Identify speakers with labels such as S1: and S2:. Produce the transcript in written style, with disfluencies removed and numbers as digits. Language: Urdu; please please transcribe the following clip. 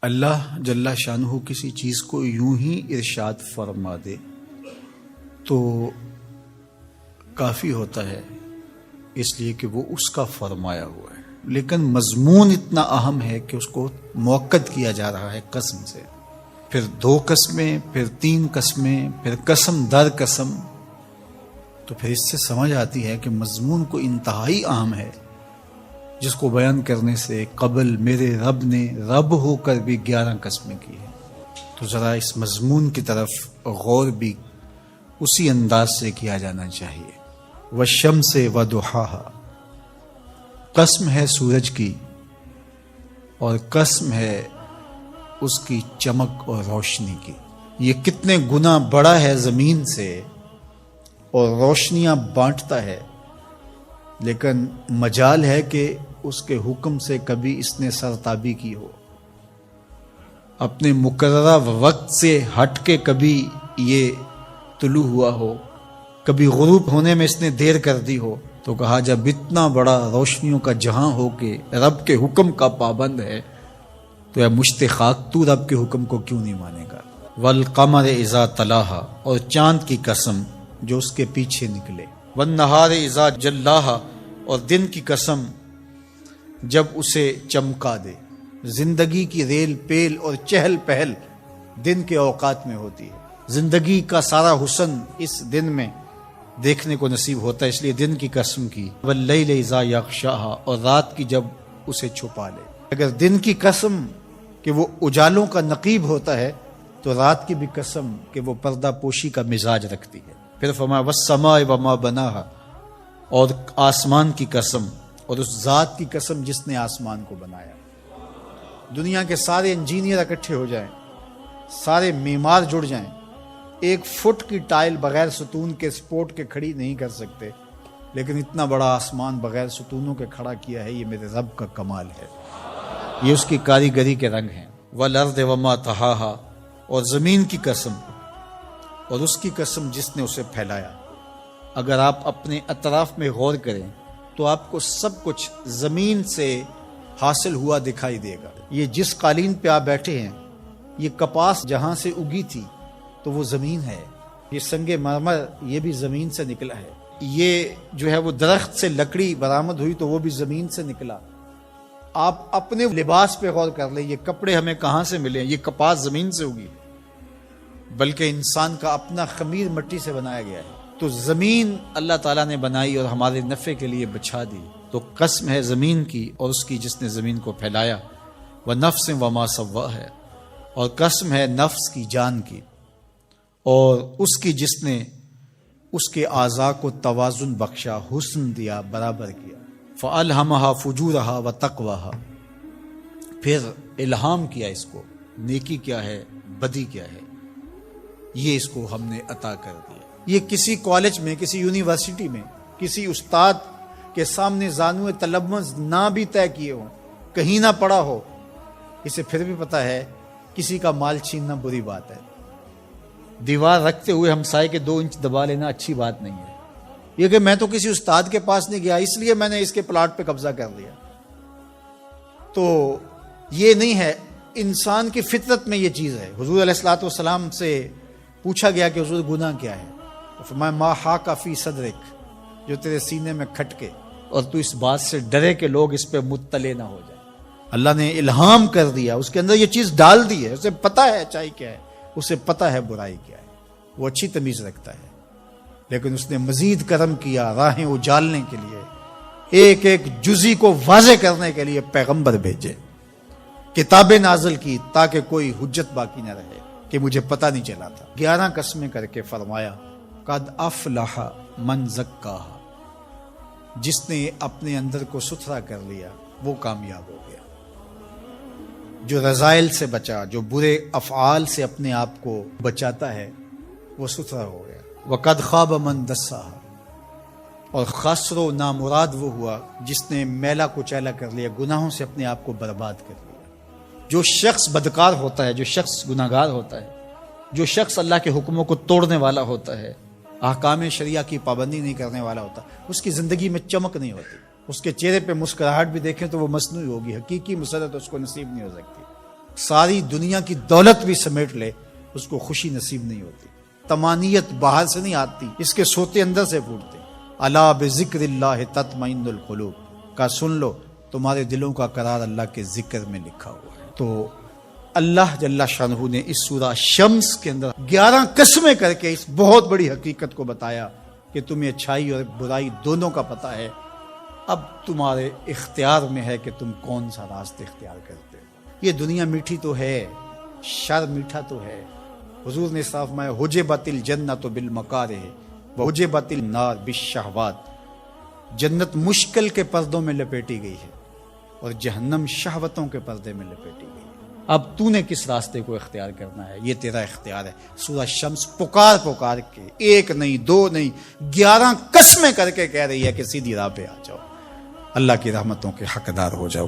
S1: اللہ جل شانہ کسی چیز کو یوں ہی ارشاد فرما دے تو کافی ہوتا ہے، اس لیے کہ وہ اس کا فرمایا ہوا ہے، لیکن مضمون اتنا اہم ہے کہ اس کو موقت کیا جا رہا ہے قسم سے، پھر 2 قسمیں، پھر 3 قسمیں، پھر قسم در قسم، تو پھر اس سے سمجھ آتی ہے کہ مضمون کو انتہائی اہم ہے، جس کو بیان کرنے سے قبل میرے رب نے رب ہو کر بھی 11 قسمیں کی ہیں۔ تو ذرا اس مضمون کی طرف غور بھی اسی انداز سے کیا جانا چاہیے۔ والشمس وضحاها، قسم ہے سورج کی اور قسم ہے اس کی چمک اور روشنی کی، یہ کتنے گنا بڑا ہے زمین سے اور روشنیاں بانٹتا ہے، لیکن مجال ہے کہ اس کے حکم سے کبھی اس نے سرتابی کی ہو، اپنے مقررہ وقت سے ہٹ کے کبھی یہ طلوع ہوا ہو، کبھی غروب ہونے میں اس نے دیر کر دی ہو، تو کہا جب اتنا بڑا روشنیوں کا جہاں ہو کے رب کے حکم کا پابند ہے تو اے مشت خاک تو رب کے حکم کو کیوں نہیں مانے گا۔ والقمر اذا تلاہا، اور چاند کی قسم جو اس کے پیچھے نکلے، والنہار اذا جلاہا، اور دن کی قسم جب اسے چمکا دے۔ زندگی کی ریل پیل اور چہل پہل دن کے اوقات میں ہوتی ہے، زندگی کا سارا حسن اس دن میں دیکھنے کو نصیب ہوتا ہے، اس لیے دن کی قسم کی۔ واللیل اذا یغشاہا، اور رات کی جب اسے چھپا لے۔ اگر دن کی قسم کہ وہ اجالوں کا نقیب ہوتا ہے تو رات کی بھی قسم کہ وہ پردہ پوشی کا مزاج رکھتی ہے۔ پھر فرمایا والسماء وما بناہا، اور آسمان کی قسم اور اس ذات کی قسم جس نے آسمان کو بنایا۔ دنیا کے سارے انجینئر اکٹھے ہو جائیں، سارے معمار جڑ جائیں، 1 فٹ کی ٹائل بغیر ستون کے سپورٹ کے کھڑی نہیں کر سکتے، لیکن اتنا بڑا آسمان بغیر ستونوں کے کھڑا کیا ہے، یہ میرے رب کا کمال ہے، یہ اس کی کاریگری کے رنگ ہیں۔ والارض وما طحاہا، اور زمین کی قسم اور اس کی قسم جس نے اسے پھیلایا۔ اگر آپ اپنے اطراف میں غور کریں تو آپ کو سب کچھ زمین سے حاصل ہوا دکھائی دے گا۔ یہ جس قالین پہ آپ بیٹھے ہیں، یہ کپاس جہاں سے اگی تھی تو وہ زمین ہے، یہ سنگ مرمر یہ بھی زمین سے نکلا ہے، یہ جو ہے وہ درخت سے لکڑی برآمد ہوئی تو وہ بھی زمین سے نکلا۔ آپ اپنے لباس پہ غور کر لیں، یہ کپڑے ہمیں کہاں سے ملے، یہ کپاس زمین سے اگی، بلکہ انسان کا اپنا خمیر مٹی سے بنایا گیا ہے۔ تو زمین اللہ تعالیٰ نے بنائی اور ہمارے نفع کے لیے بچھا دی، تو قسم ہے زمین کی اور اس کی جس نے زمین کو پھیلایا۔ وَنَفْسٍ وَمَا سَوَّاهَا، اور قسم ہے نفس کی، جان کی، اور اس کی جس نے اس کے اعضاء کو توازن بخشا، حسن دیا، برابر کیا۔ فَأَلْهَمَهَا فُجُورَهَا وَتَقْوَاهَا، پھر الہام کیا اس کو، نیکی کیا ہے، بدی کیا ہے، یہ اس کو ہم نے عطا کر دیا۔ یہ کسی کالج میں، کسی یونیورسٹی میں، کسی استاد کے سامنے زانوئے تلمذ نہ بھی طے کیے ہوں، کہیں نہ پڑا ہو، اسے پھر بھی پتا ہے کسی کا مال چھیننا بری بات ہے، دیوار رکھتے ہوئے ہمسائے کے 2 انچ دبا لینا اچھی بات نہیں ہے، یہ کہ میں تو کسی استاد کے پاس نہیں گیا اس لیے میں نے اس کے پلاٹ پہ قبضہ کر لیا، تو یہ نہیں ہے۔ انسان کی فطرت میں یہ چیز ہے۔ حضور علیہ الصلوۃ والسلام سے پوچھا گیا کہ حضور گناہ کیا ہے، فرمایا ما حاک فی صدرک، جو تیرے سینے میں کھٹکے اور تو اس بات سے ڈرے کہ لوگ اس پہ مطلع نہ ہو جائیں۔ اللہ نے الہام کر دیا، اس کے اندر یہ چیز ڈال دی ہے، اسے پتا ہے اچائی کیا ہے، اسے پتا ہے برائی کیا ہے، وہ اچھی تمیز رکھتا ہے، لیکن اس نے مزید کرم کیا راہیں اجالنے کے لیے، ایک ایک جزی کو واضح کرنے کے لیے پیغمبر بھیجے، کتابیں نازل کی تاکہ کوئی حجت باقی نہ رہے کہ مجھے پتہ نہیں چلا تھا۔ 11 قسمیں کر کے فرمایا قد افلح من زکاہا، جس نے اپنے اندر کو ستھرا کر لیا وہ کامیاب ہو گیا، جو رذائل سے بچا، جو برے افعال سے اپنے آپ کو بچاتا ہے وہ ستھرا ہو گیا۔ وقد خواب من دساہا، اور خسر و نامراد وہ ہوا جس نے میلا کچیلا کر لیا، گناہوں سے اپنے آپ کو برباد کر لیا۔ جو شخص بدکار ہوتا ہے، جو شخص گناہگار ہوتا ہے، جو شخص اللہ کے حکموں کو توڑنے والا ہوتا ہے، احکام شریعہ کی پابندی نہیں کرنے والا ہوتا، اس کی زندگی میں چمک نہیں ہوتی، اس کے چہرے پہ مسکراہٹ بھی دیکھیں تو وہ مصنوعی ہوگی، حقیقی مسرت اس کو نصیب نہیں ہو سکتی۔ ساری دنیا کی دولت بھی سمیٹ لے اس کو خوشی نصیب نہیں ہوتی. طمانیت باہر سے نہیں آتی، اس کے سوتے اندر سے پھوٹتے. الا بذکر اللہ تطمئن القلوب کا سن لو، تمہارے دلوں کا قرار اللہ کے ذکر میں لکھا ہوا ہے. تو اللہ جل شانہ نے اس سورہ شمس کے اندر 11 قسمیں کر کے اس بہت بڑی حقیقت کو بتایا کہ تمہیں اچھائی اور برائی دونوں کا پتہ ہے. اب تمہارے اختیار میں ہے کہ تم کون سا راستہ اختیار کرتے ہو. یہ دنیا میٹھی تو ہے، شر میٹھا تو ہے. حضور نے صاف فرمایا حجبت الجنت بالمکارہ وحجبت النار بالشہوات. جنت مشکل کے پردوں میں لپیٹی گئی ہے اور جہنم شہوتوں کے پردے میں لپیٹی گئی ہے. اب تو نے کس راستے کو اختیار کرنا ہے، یہ تیرا اختیار ہے. سورہ شمس پکار کے ایک نہیں، دو نہیں، 11 قسمیں کر کے کہہ رہی ہے کہ سیدھی راہ پہ آ جاؤ، اللہ کی رحمتوں کے حقدار ہو جاؤ.